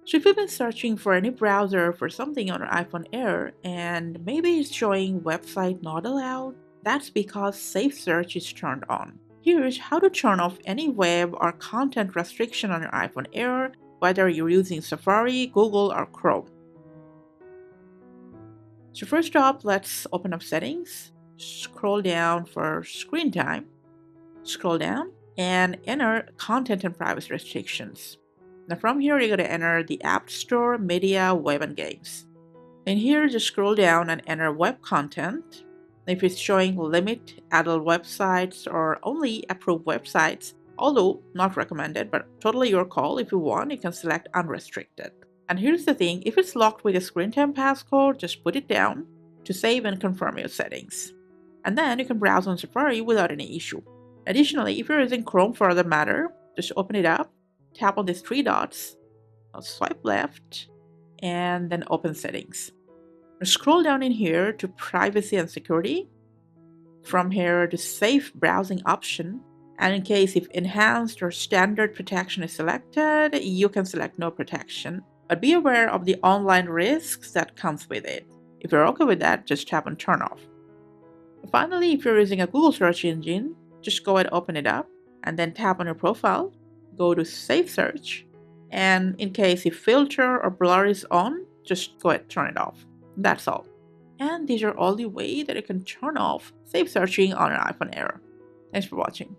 So if you've been searching for any browser for something on your iPhone Air and maybe it's showing website not allowed, that's because Safe Search is turned on. Here's how to turn off any web or content restriction on your iPhone Air, whether you're using Safari, Google, or Chrome. So first up, let's open up settings, scroll down for screen time, scroll down, and enter content and privacy restrictions. Now from here, you're going to enter the App Store, Media, Web, and Games. And here, just scroll down and enter web content. If it's showing limit adult websites or only approved websites, although not recommended, but totally your call. If you want, you can select unrestricted. And here's the thing, if it's locked with a screen time passcode, just put it down to save and confirm your settings. And then you can browse on Safari without any issue. Additionally, if you're using Chrome for the matter, just open it up, tap on these three dots, swipe left, and then open settings. Scroll down in here to privacy and security. From here to safe browsing option. And in case if enhanced or standard protection is selected, you can select no protection. But be aware of the online risks that comes with it. If you're okay with that, just tap on turn off. Finally, if you're using a Google search engine, just go ahead and open it up and then tap on your profile, go to Safe Search, and in case if filter or blur is on, just go ahead and turn it off. That's all. And these are all the ways that you can turn off safe searching on an iPhone Air. Thanks for watching.